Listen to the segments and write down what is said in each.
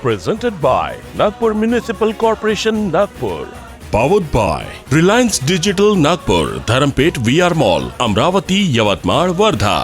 presented by Nagpur Municipal Corporation, Nagpur. Powered by Reliance Digital, Nagpur, Dharampet VR Mall, Amravati, Yavatmal, Wardha.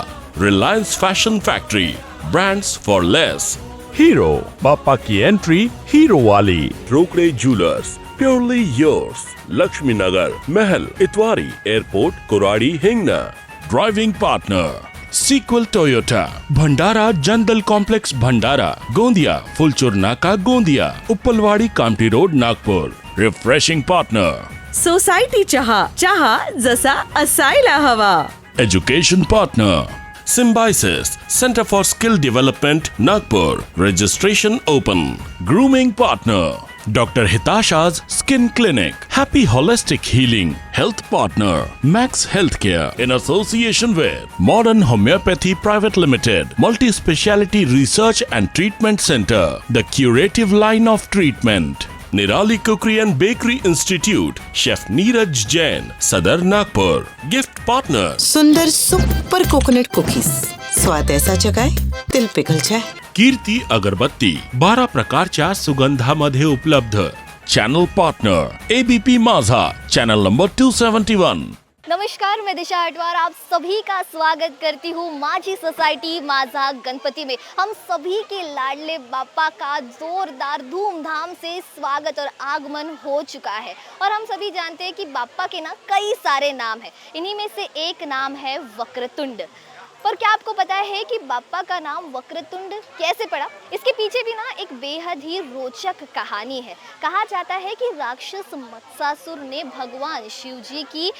Reliance Fashion Factory, brands for less. Hero, Bappa ki entry, Hero Wali. Rokde Jewelers, purely yours. Lakshmi Nagar, Mahal, Itwari, Airport, Koradi, Hingna. Driving partner, Sequel Toyota, Bhandara Jandal Complex, Bhandara, Gondia, Fulchur Naka, Gondia, Uppalwadi, Kamti Road, Nagpur. Refreshing partner, society चहा चहा जसा असायला हवा. Education partner, Symbiosis, Center for Skill Development, Nagpur. Registration open. Grooming partner, Dr. Hitasha's Skin Clinic. Happy Holistic Healing. Health partner, Max Healthcare. In association with Modern Homeopathy Private Limited. Multi-Speciality Research and Treatment Center. The curative line of treatment. Nirali Cookery and Bakery Institute. Chef Neeraj Jain, Sadar, Nagpur. Gift partner, सुंदर super coconut cookies. स्वाद ऐसा जगाय दिल पिघल जाए. कीर्ती अगरबत्ती 12 प्रकारच्या सुगंधामध्ये उपलब्ध. चॅनल पार्टनर एबीपी माझा, चॅनल नंबर 271. नमस्कार, मैं दिशा हटवार आप सभी का स्वागत करती हूँ माझी सोसाइटी माझा गणपति में. हम सभी के लाडले बापा का जोरदार धूमधाम से स्वागत और आगमन हो चुका है. और हम सभी जानते हैं कि बापा के ना कई सारे नाम हैं. इन्हीं में से एक नाम है वक्रतुंड. पर क्या आपको पता है कि बापा का नाम वक्रतुंड कैसे पड़ा? इसके पीछे भी ना एक बेहद ही रोचक कहानी है. कहा जाता है कि राक्षस मत्सासुर ने भगवान शिव जी की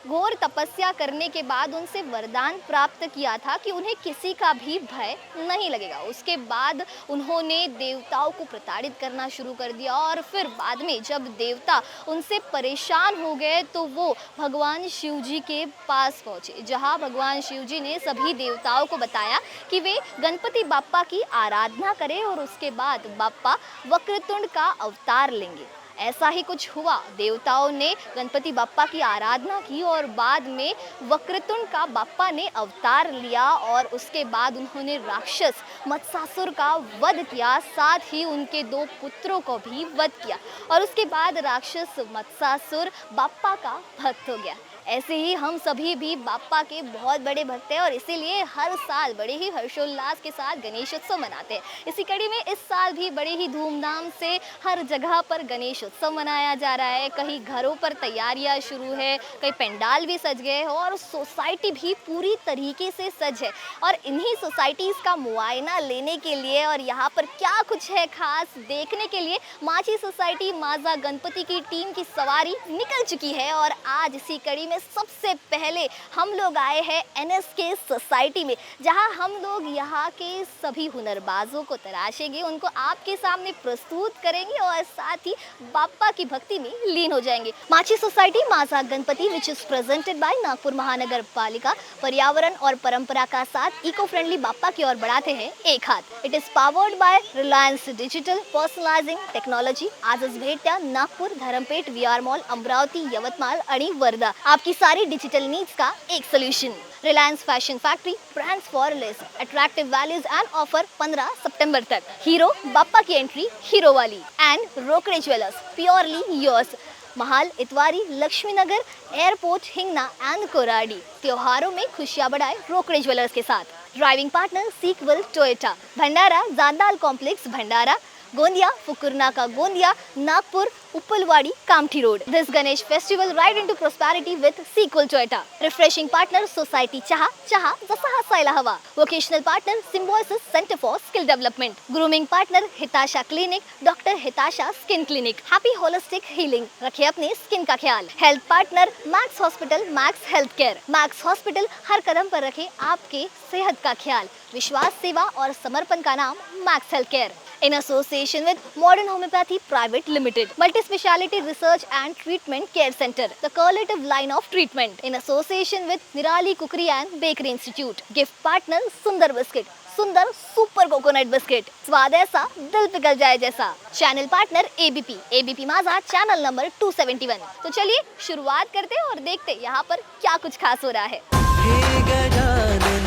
घोर तपस्या करने के बाद उनसे वरदान प्राप्त किया था कि उन्हें किसी का भी भय नहीं लगेगा. उसके बाद उन्होंने देवताओं को प्रताड़ित करना शुरू कर दिया और फिर बाद में जब देवता उनसे परेशान हो गए तो वो भगवान शिव जी के पास पहुँचे, जहाँ भगवान शिव जी ने सभी देवताओं को बताया कि वे गणपति बाप्पा की आराधना करें और उसके बाद बाप्पा वक्रतुंड का अवतार लेंगे. ऐसा ही कुछ हुआ. देवताओं ने गणपति बाप्पा की आराधना की और बाद में वक्रतुंड का बाप्पा ने अवतार लिया और उसके बाद उन्होंने राक्षस मत्सासुर का वध किया, साथ ही उनके 2 पुत्रों को भी वध किया और उसके बाद राक्षस मत्सासुर बाप्पा का भक्त हो गया. ऐसे ही हम सभी भी बाप्पा के बहुत बड़े भक्त हैं और इसीलिए हर साल बड़े ही हर्षोल्लास के साथ गणेशोत्सव मनाते हैं. इसी कड़ी में इस साल भी बड़े ही धूमधाम से हर जगह पर गणेशोत्सव मनाया जा रहा है. कहीं घरों पर तैयारियां शुरू है, कहीं पंडाल भी सज गए हैं और सोसाइटी भी पूरी तरीके से सज है. और इन्हीं सोसाइटीज़ का मुआयना लेने के लिए और यहाँ पर क्या कुछ है खास देखने के लिए माझी सोसाइटी माझा गणपति की टीम की सवारी निकल चुकी है. और आज इसी कड़ी में सबसे पहले हम लोग आए हैं एनएसके सोसाइटी में, जहां हम लोग यहाँ के सभी हुनरबाजों को तराशेंगे, उनको आपके सामने प्रस्तुत करेंगे और साथ ही बाप्पा की भक्ति में लीन हो जाएंगे. माझी सोसाइटी माझा Ganpati which is presented by Nagpur महानगर पालिका पर्यावरण और परंपरा का साथ इको फ्रेंडली बाप्पा की ओर बढ़ाते हैं एक हात. It is powered by Reliance digital personalizing technology. आजच भेट द्या नागपूर, धरमपेठ, VR मॉल, अमरावती, यवतमाळ आणि वर्धा. आपकी सारी डिजिटल नीड्स का एक solution. Reliance fashion factory, brands for less, attractive values and offer 15 सितंबर तक. हीरो, बाप्पा की एंट्री हीरो वाली. And Rokade jewellers, purely yours. Mahal, Itwari, Lakshmi Nagar, airport, Hingna and Koradi. त्योहारों में खुशियां बढ़ाए रोकड़े ज्वेलर्स के साथ. Driving partner sequel Toyota. Bhandara Jandal complex, Bhandara. Gondia, Phukurnaka Gondia, Nagpur, Uppalwadi, Kamti Road. This Ganesh festival ride into prosperity with Sequel Toyota. Refreshing partner Society Chaha, Chaha जसा हसायला हवा. Vocational partner Symbiosis Center for Skill Development. Grooming partner Hitasha Clinic, Dr. Hitasha Skin Clinic. Happy Holistic Healing. रखे अपने skin का ख्याल. Health partner Max Hospital, Max Healthcare. Max Hospital हर कदम पर रखे आपके सेहत का ख्याल. विश्वास, सेवा और समर्पण का नाम Max Healthcare. In association with Modern Homeopathy Private Limited, Multi-Speciality Research and Treatment Care Center, the correlative line of treatment. In association with Nirali Cookery and Bakery Institute. Gift partner Sundar Biscuit. सुंदर super coconut biscuit. स्वाद ऐसा दिल पिघल जाए जैसा. Channel partner ABP माझा, channel number 271. तो चलिए शुरुआत करते हैं और देखते हैं यहाँ पर क्या कुछ खास हो रहा है. हे गजानन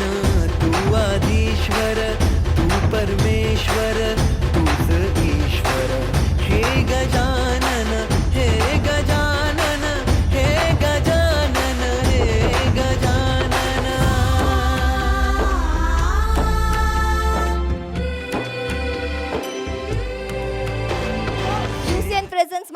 तू आदिश्वर, तू परमेश्वर, तूच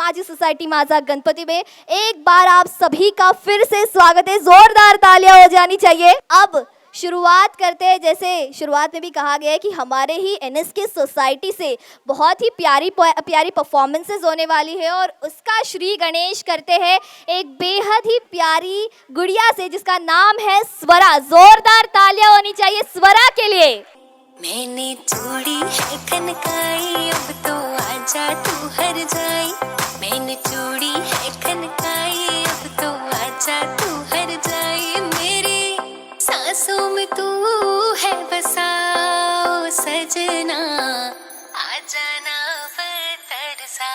माझी सोसाइटी माझा गणपति में एक बार आप सभी का फिर से स्वागत है। जोरदार तालियां हो जानी चाहिए। अब शुरुआत करते हैं। जैसे शुरुआत में भी कहा गया है कि हमारे ही एनएसके सोसाइटी से बहुत ही प्यारी परफॉर्मेंसेस होने वाली है और उसका श्री गणेश करते हैं एक बेहद ही प्यारी गुड़िया से जिसका नाम है स्वरा। जोरदार तालियां होनी चाहिए स्वरा के लिए। मैंने चूड़ी है खनकाई, अब तो आजा तू हर जाई। मैंने चूड़ी है खनकाई, अब तो आजा तू हर जाई। मेरी सांसों में तू है बसा ओ सजना, आ जाना तरसा।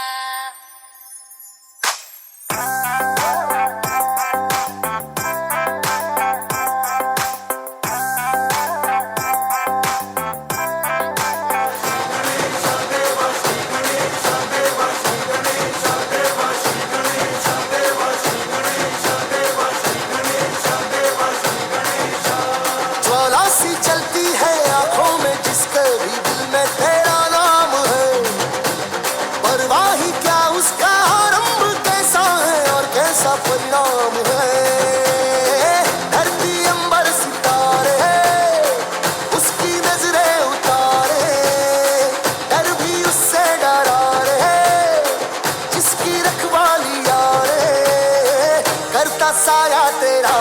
साया तेरा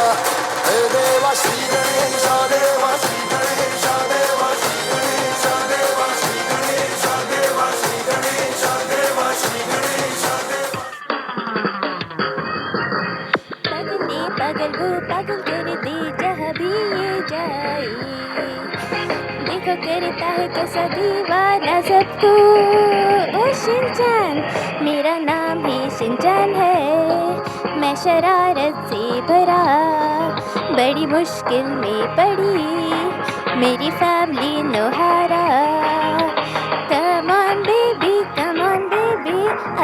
देवा श्री गणेश देवा श्री गणेश देवा श्री गणेश देवा श्री गणेश देवा श्री गणेश देवा श्री गणेश पागल वो पागल कर दे जहाँ भी ये जाए। देखो करता है कैसा दीवाना सबको। ओ शिनचान, मेरा नाम ही शिनचान है। मैं शरारत से भरा बड़ी मुश्किल में पड़ी मेरी फैमिली नोहारा। कम ऑन बेबी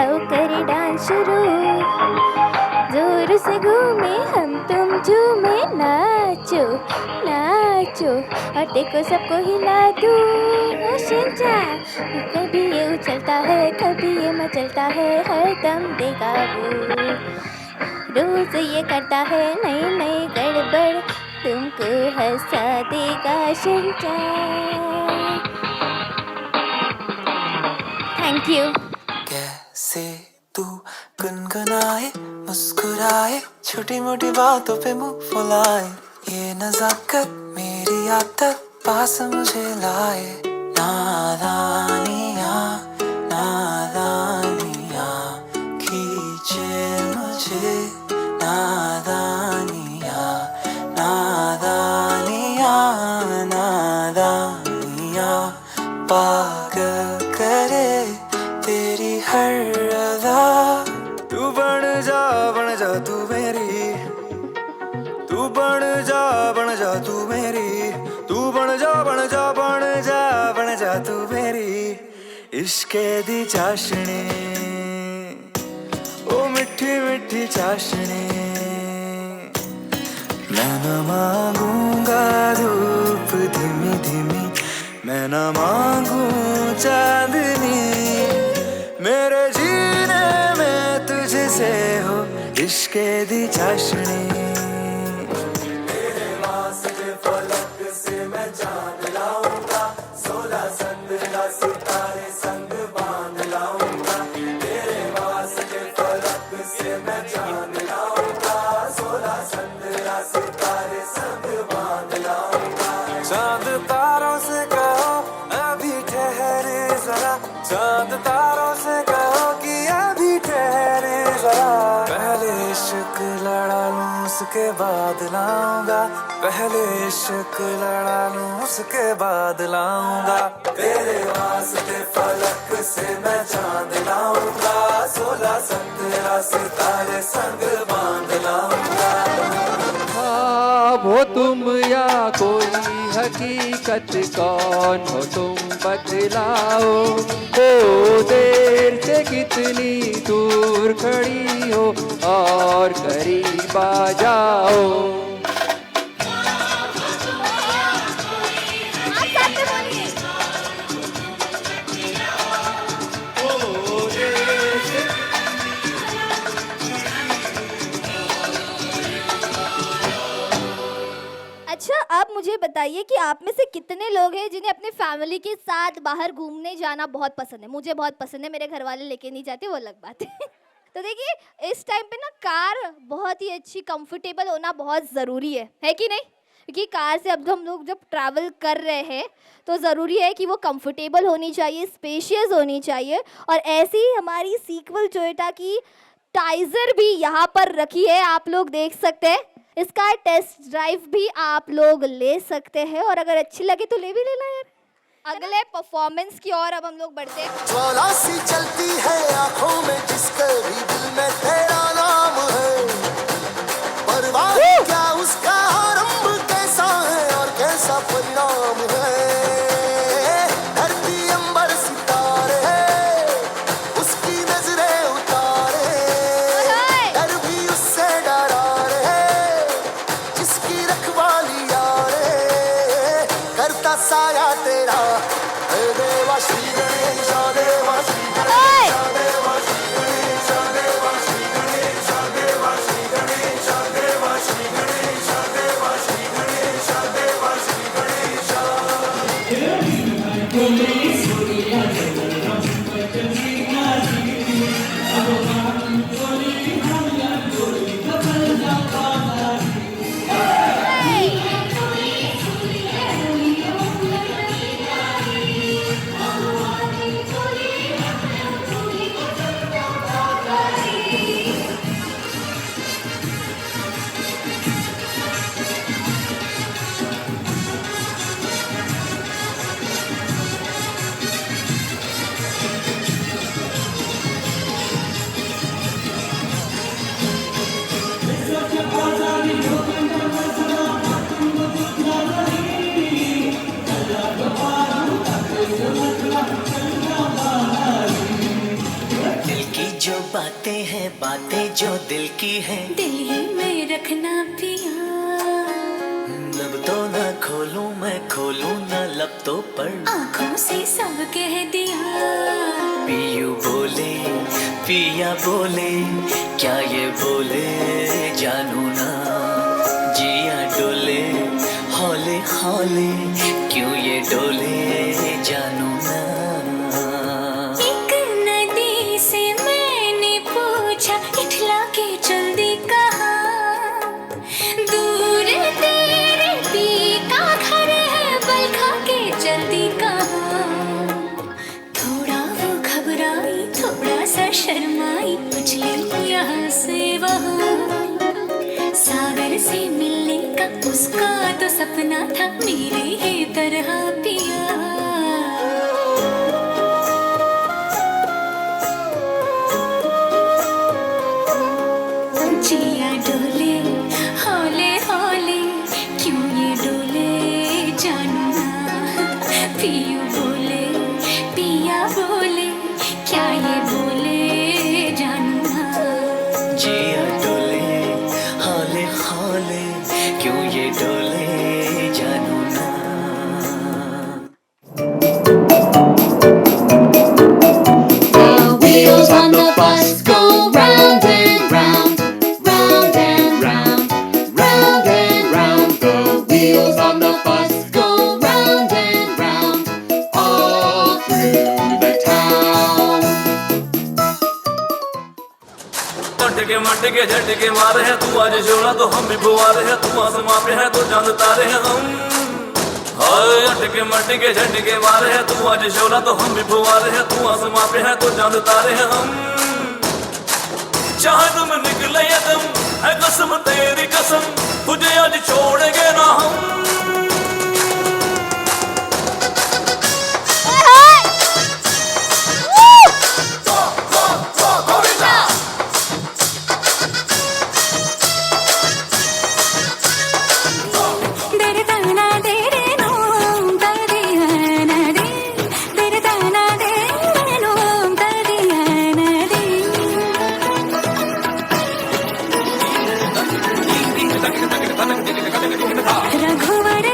आओ करे डांस शुरू। जोर से घूमे हम तुम झूमे, नाचो नाचो और देखो सबको हिला दूं। ओ शिनचान, कभी ये उछलता है कभी ये मचलता है, हर दम देगा वो। रोज ये करता है नई नई गड़बड़, तुमको हंसा देगा शिनचान। Thank you. कैसे तू गुनगुनाए मुस्कुराए, छोटी मोटी बातों पे मुंह फुलाए। ये नजाकत मेरी आदत पास मुझे लाए। नादानियाँ नादानियाँ खींचे मुझे, नादानियाँ नादानियाँ नादानियाँ पागल करे तेरी हर अदा। तू बन जा तू मेरी, तू बन जा तू मेरी, तू बन जा तू मेरी। इश्के दी चाशनी ओ मिठी मिठी चाशनी। मैं न मांगूंगा धूप धीमी धीमी, मैं न मांगू चांदनी। मेरे जीने में तुझसे हो इश्के दी चाशनी। तेरे वास्ते फलक से मैं चांद लाऊंगा, 16 15 सितारे संग बांध लाऊंगा। तेरे वास्ते फलक से मैं चांद लाऊंगा, 16 15 सितारे संग बांध लाऊंगा। चांद तारों से कहो अभी ठहरे जरा, चांद तारों से कहो कि अभी ठहरे जरा। पहले इश्क लड़ा लूं उसके बाद लाऊंगा, पहले इश्क लड़ा लूं उसके बाद लाऊंगा। तेरे वास्ते फलक से मैं चांद लाऊंगा, 16 17 सितारे संग बांध लाऊंगा। हो तुम या कोई हकीकत, कौन हो तुम बतलाओ। ओ देर से कितनी दूर खड़ी हो और करीब आ जाओ। बताइए कि आप में से कितने लोग हैं जिन्हें अपने फैमिली के साथ बाहर घूमने जाना बहुत पसंद है। मुझे बहुत पसंद है, मेरे घर वाले लेके नहीं जाते, वो अलग बात है। तो देखिए इस टाइम पे ना कार बहुत ही अच्छी कंफर्टेबल होना बहुत ज़रूरी है कि नहीं? क्योंकि कार से अब हम लोग जब ट्रैवल कर रहे हैं तो ज़रूरी है कि वो कंफर्टेबल होनी चाहिए, स्पेशियस होनी चाहिए। और ऐसी ही हमारी सीक्वल टोयोटा की टाइजर भी यहाँ पर रखी है, आप लोग देख सकते हैं। इसका टेस्ट ड्राइव भी आप लोग ले सकते हैं और अगर अच्छी लगे तो ले भी लेना यार। अगले परफॉर्मेंस की ओर अब हम लोग बढ़ते हैं। ज्वाला सी चलती है आंखों में जिसके भी दिल में तेरा नाम है, परवाह क्या उसका आरंभ कैसा है और कैसा परिणाम है। धरती अंबर सितारे उसकी नजरें उतारे, डर भी उससे डरा रे जिसकी रखवाली यारे। करता साया तेरा देवा श्री गणेश, देवा श्री गणेश, देवा श्री गणेश, देवा श्री गणेश, देवा श्री गणेश, देवा श्री गणेश, देवा श्री गणेश, देवा श्री गणेश। दिल की जो बातें हैं, बातें जो दिल की हैं, दिल ही में रखना पिया। लब तो न खोलूं मैं, खोलूं न लब तो पर आँखों से सब कह दिया। पियू बोले पिया बोले, क्या ये बोले जानू ना। जिया डोले हौले हौले, क्यों ये डोले जानू ना। एक नदी से मैंने पूछा, इठला के जल्दी कहा। दूर तेरे पी का घर है, बल खा के जल्दी कहा। थोड़ा वो घबराई, थोड़ा सा शर्माई, उछली यहाँ से वहाँ। सागर से मिलने का उसका तो सपना था, मेरे ही तरह पिया। जिया डोले हौले हौले, क्यों ये डोले जानू ना। पियू बोले पिया बोले, क्या ये बोले जानू ना। जिया डोले हौले हौले, क्यों ये डोले जानू ना। The wheels on the bus go round and round, round and round, round and round. The wheels on the bus go round and round, all through the town. मटके झटके मारे हैं, तू आज जोड़ा तो हम भी बुआरे हैं। तू आसमां पे है तो चांद तारे हैं हम। हाय अटके मटके झटके मारे हैं, तू आज जोड़ा तो हम भी बुआरे हैं। तू आसमां पे है तो चांद तारे हैं हम। चाहे तुम निकले या तुम है कसम तेरी कसम, तुझे आज छोड़ेंगे ना हम। दर दाना दे रे नोम दरियाना दे, दर दाना दे रे नोम दरियाना दे। रघुवर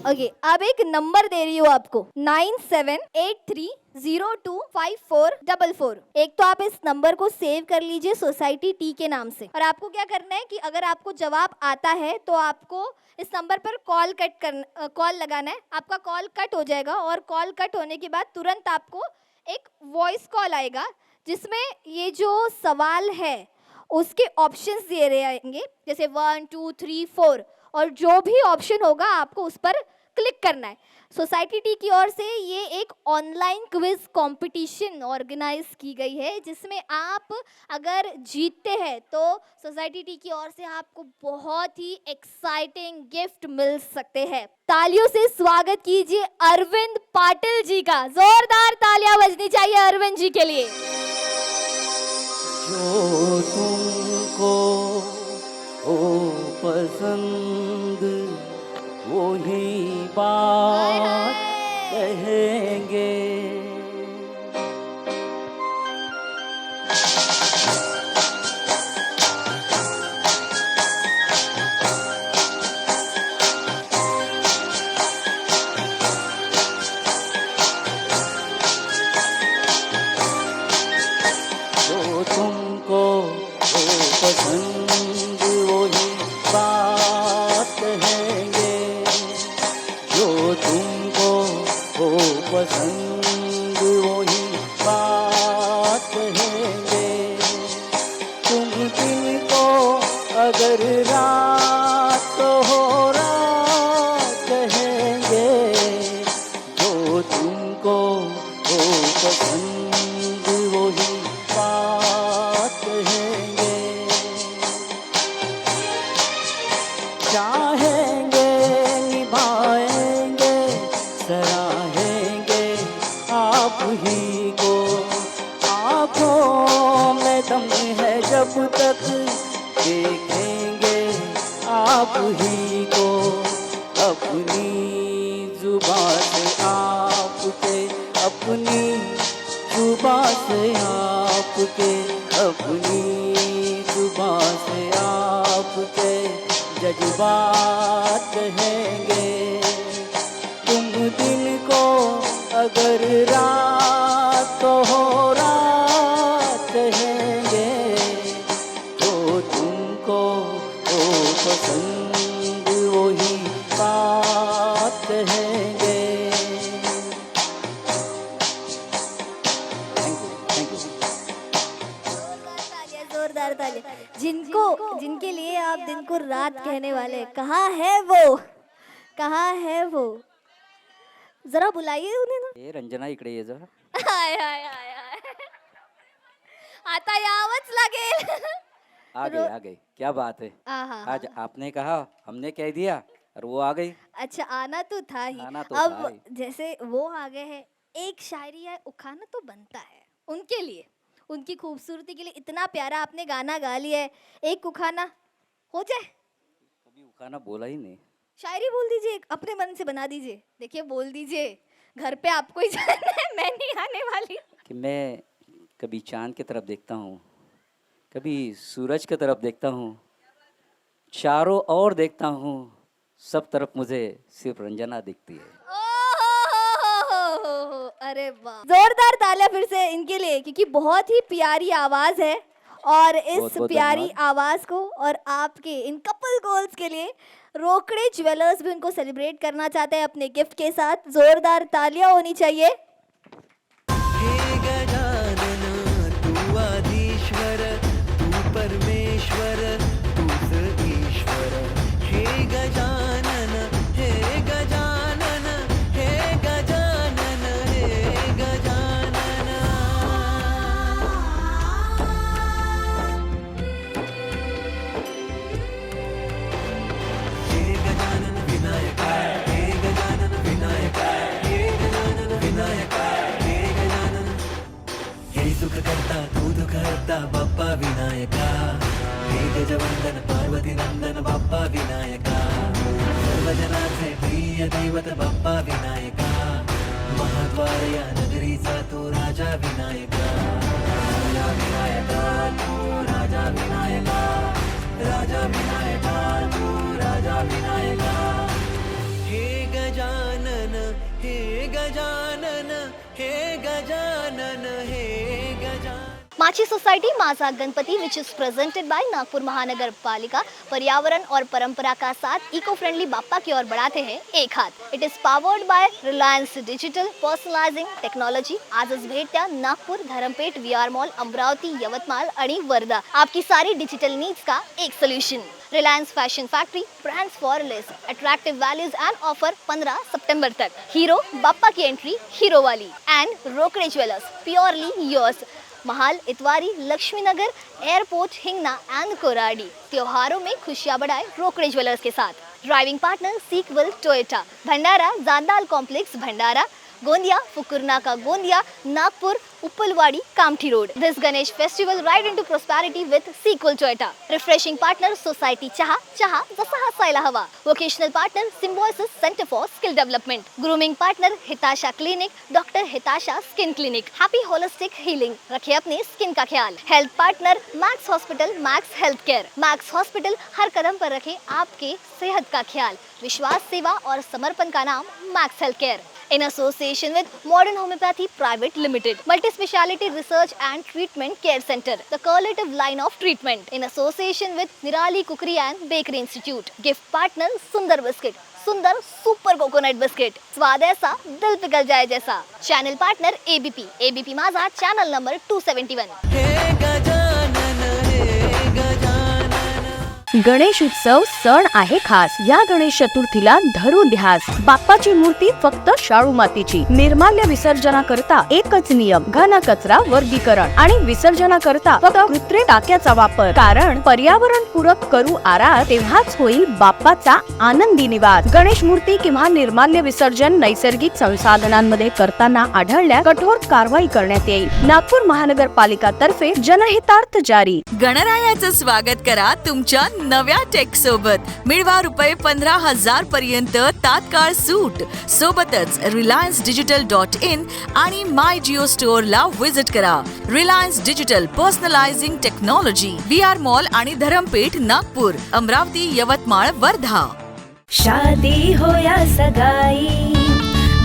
ओके अब एक नंबर दे रही हूँ आपको 9783025444। एक तो आप इस नंबर को सेव कर लीजिए सोसाइटी टी के नाम से, और आपको क्या करना है कि अगर आपको जवाब आता है तो आपको इस नंबर पर कॉल लगाना है। आपका कॉल कट हो जाएगा और कॉल कट होने के बाद तुरंत आपको एक वॉइस कॉल आएगा जिसमें ये जो सवाल है उसके ऑप्शंस दे रहे आएंगे, जैसे 1 2 3 4, और जो भी ऑप्शन होगा आपको उस पर क्लिक करना है। सोसाइटी टी की ओर से ये एक ऑनलाइन क्विज कंपटीशन ऑर्गेनाइज की गई है जिसमें आप अगर जीतते हैं तो सोसाइटी टी की ओर से आपको बहुत ही एक्साइटिंग गिफ्ट मिल सकते हैं। तालियों से स्वागत कीजिए अरविंद पाटिल जी का। जोरदार तालियां बजनी चाहिए अरविंद जी के लिए। जो तुमको हो पसंद वही बात कहेंगे। जो तुमको हो पसंद वही बात कहेंगे। जो तुमको हो पसंद वही बात कहेंगे। तुम दिन को अगर रात हो रात कहेंगे। जो तुमको हो पसंद वही बात कहेंगे। चाहेंगे निभाएंगे सराहेंगे आप ही को। आँखों में दम है जब तक देखेंगे आप ही को। अपनी जुबान से आपके, अपनी जुबान से आपके, अपनी जुबान से आपके जज्बात कहेंगे। तुम दिन को अगर रात हो रात कहेंगे। तो तुमको हो पसंद वही बात कहेंगे। Thank you. जोरदार तालियां। जिनके लिए आप दिन को रात कहने वाले, कहाँ है वो, कहाँ है वो? जरा बुलाइए उन्हें ना। ए रंजना इकडे ये जरा. हाय हाय हाय हाय. आता यावंच लागेल. आ गई क्या बात है. आज आपने कहा हमने कह दिया और वो आ गई. अच्छा आना तो था ही. अब जैसे वो आ गए हैं, एक शायरी या उखाना तो बनता है उनके लिए, उनकी खूबसूरती के लिए. इतना प्यारा आपने गाना गा लिया है, एक उखाना हो जाए. कभी उखाना बोला ही नहीं. शायरी बोल दीजिए, अपने मन से बना दीजिए. देखिए बोल दीजिए, घर पे आपको ही जाना है, मैं नहीं आने वाली. कि मैं कभी चांद की तरफ देखता हूँ, कभी सूरज की तरफ देखता हूँ, चारों ओर देखता हूँ, सब तरफ मुझे सिर्फ रंजना दिखती है. अरे वाह, जोरदार तालियां फिर से इनके लिए, क्योंकि बहुत ही प्यारी आवाज है. और इस प्यारी आवाज को और आपके इन कपल गोल्स के लिए रोकड़े ज्वेलर्स भी उनको सेलिब्रेट करना चाहते हैं अपने गिफ्ट के साथ. जोरदार तालियां होनी चाहिए. हे गजानन तू आधीश्वर, तू परमेश्वर, तूच ईश्वर. हे गजानन, हे गजानन, हे गजानन, दैवत बाप्पा विनायका, महाद्वार या नगरीचा तू राजा विनायका, राजा विनायका तू राजा विनायका, राजा विनायका तू राजा विनायका. हे गजानन, हे गजानन, हे गजानन, हे गजानन. माझी सोसाइटी माझा Ganpati which is presented by Nagpur महानगर पालिका पर्यावरण और परंपरा का साथ इको फ्रेंडली बाप्पा की ओर बढ़ाते हैं एक हाथ. It is powered by Reliance digital personalising technology. आजच भेट द्या नागपूर, धरमपेठ, VR मॉल, अमरावती, यवतमाळ आणि वर्धा. आपकी सारी डिजिटल नीड्स का एक solution. Reliance fashion factory, brands for less, attractive values and offer 15 सितंबर तक. हीरो बाप्पा की एंट्री हीरो वाली. And Rokade jewellers, purely yours. Mahal, Itwari, Laxminagar, airport, Hingna and Koradi. त्योहारों में खुशियां बढ़ाए रोकड़े ज्वेलर्स के साथ. Driving partner sequel Toyota. Bhandara, Jandal complex Bhandara, Gondia, Phukurnaka Gondia, Nagpur, Uppalwadi, Kamthi road. This Ganesh festival ride into prosperity with sequel Toyota. Refreshing partner society चहा, चहा जसा हसायला हवा. Vocational partner Symbiosis centre for skill development. Grooming partner Hitasha clinic, doctor Hitasha skin clinic. Happy holistic healing, रखे अपने skin का ख्याल. Health partner Max hospital, Max health care. Max hospital हर कदम पर रखे आपके सेहत का ख्याल. विश्वास, सेवा और समर्पण का नाम max health care. In association with Modern Homeopathy Private Limited, Multi-Speciality Research and Treatment Care Center, the correlative line of treatment. In association with Nirali Cookery and Bakery Institute. Gift partner Sundar Biscuit, सुंदर super coconut biscuit. स्वाद ऐसा दिल पिघल जाए जैसा. Channel partner ABP, ABP माझा channel number 271. हे गजानन, हे गजानन. गणेश उत्सव सण आहे खास. या गणेश चतुर्थीला धरून ध्यास. बाप्पाची मूर्ती फक्त शाळू मातीची. निर्माल्य विसर्जनाकरता एकच नियम, घन कचरा वर्गीकरण आणि विसर्जनाकरता फक्त कृत्रिम टाक्याचा वापर. कारण पर्यावरण पूरक करू आरास, तेव्हाच होईल बाप्पाचा आनंदी निवास. गणेश मूर्ती किंवा निर्माल्य विसर्जन नैसर्गिक संसाधनांमध्ये करताना आढळल्यास कठोर कारवाई करण्यात येईल. नागपूर महानगरपालिका तर्फे जनहितार्थ जारी. गणरायाचं स्वागत करा तुमच्या नव्या टेक सोबत. मिळवा ₹15,000 पर्यंत तात्काळ सूट. सोबतच reliancedigital.in आणि माय जिओ स्टोअर ला विजिट करा. Reliance digital personalising technology, VR mall आणि धरमपेठ, नागपूर, अमरावती, यवतमाळ, वर्धा. शादी हो या सगाई,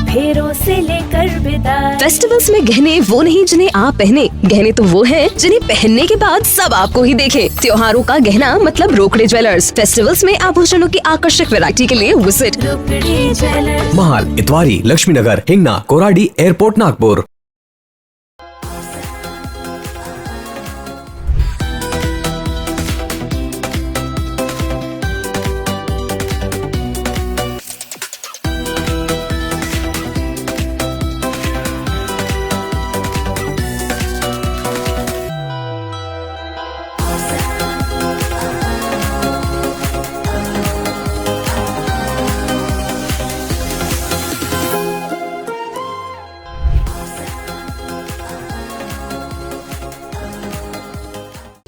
फेरों से लेकर विदाई. फेस्टिवल्स में गहने वो नहीं जिन्हें आप पहने, गहने तो वो हैं जिन्हें पहनने के बाद सब आपको ही देखे. त्योहारों का गहना मतलब रोकड़े ज्वेलर्स. फेस्टिवल्स में आभूषणों की आकर्षक वैरायटी के लिए visit Rokade jewellers. Mahal, Itwari, Laxminagar, Hingna, Koradi, airport, Nagpur.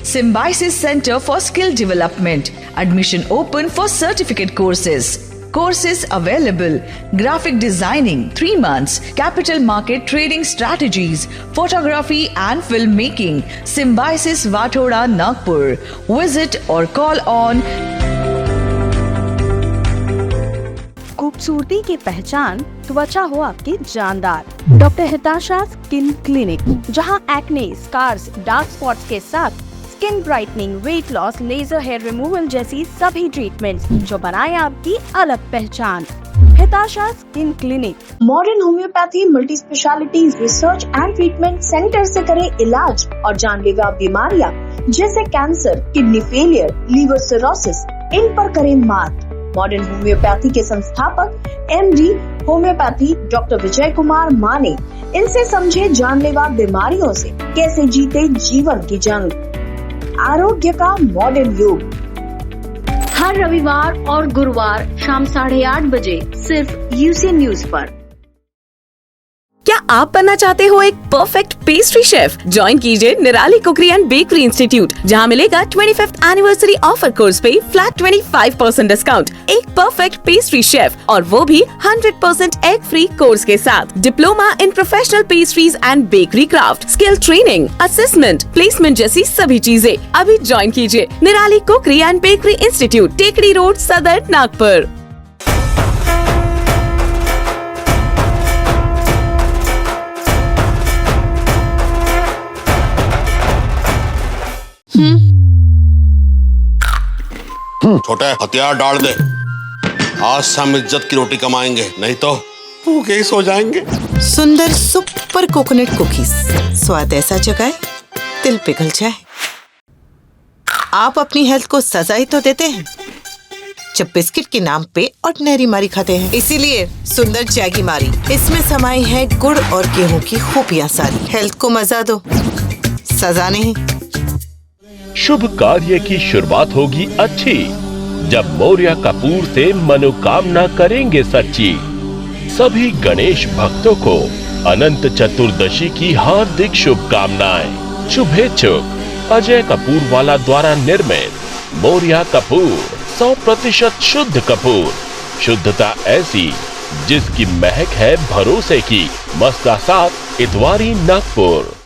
Symbiosis Center for Skill Development. Admission open for certificate courses. Courses available: graphic designing 3 months, capital market trading strategies, photography and filmmaking. Symbiosis Vathoda, Nagpur. Visit or call on. खूबसूरती की पहचान त्वचा हो आपकी जानदार. Doctor Hitasha skin clinic, जहां acne, scars, dark spots के साथ skin brightening, weight loss, laser hair removal जैसी सभी ट्रीटमेंट्स जो बनाए आपकी अलग पहचान. Hitasha skin clinic. Modern homeopathy multi speciality research and treatment centre से करे इलाज और जानलेवा बीमारियां जैसे cancer, kidney failure, liver cirrhosis, इन पर करे मात. मॉडर्न होम्योपैथी के संस्थापक MD homeopathy doctor Vijay Kumar Mane. इनसे समझे जानलेवा बीमारियों से कैसे जीते जीवन की जंग. आरोग्य का मॉडर्न युग. हर रविवार और गुरुवार शाम 8:30 बजे सिर्फ UC न्यूज पर. क्या आप बनना चाहते हो एक परफेक्ट पेस्ट्री शेफ? ज्वाइन कीजिए Nirali cookery and bakery institute, जहां मिलेगा 25th एनिवर्सरी ऑफर कोर्स पे फ्लैट 25% डिस्काउंट, एक परफेक्ट पेस्ट्री शेफ और वो भी 100% एग फ्री कोर्स के साथ, diploma in professional pastries and bakery craft, skill training, assessment, placement जैसी सभी चीजें। अभी ज्वाइन कीजिए Nirali cookery and bakery institute, Tekdi road, Sadar, Nagpur. छोटे हथियार डाल दे, आज से हम इज्जत की रोटी कमाएंगे, नहीं तो भूखे ही सो जाएंगे। सुंदर सुपर कोकोनट कुकीज, स्वाद ऐसा जगाए दिल पिघल जाए। आप अपनी हेल्थ को सजा ही तो देते हैं जब बिस्किट के नाम पे ऑर्डिनरी मारी खाते हैं। इसीलिए सुंदर जैगी मारी, इसमें समाई है गुड़ और गेहूं की खूबियां सारी। हेल्थ को मजा दो, सजा नहीं। शुभ कार्य की शुरुआत होगी अच्छी जब मौर्य कपूर से मनोकामना करेंगे सच्ची। सभी गणेश भक्तों को अनंत चतुर्दशी की हार्दिक शुभकामनाएं। शुभेच्छुक अजय कपूर वाला द्वारा निर्मित मौर्य कपूर 100% शुद्ध कपूर। शुद्धता ऐसी जिसकी महक है भरोसे की। मस्का साथ इतवारी, नागपुर।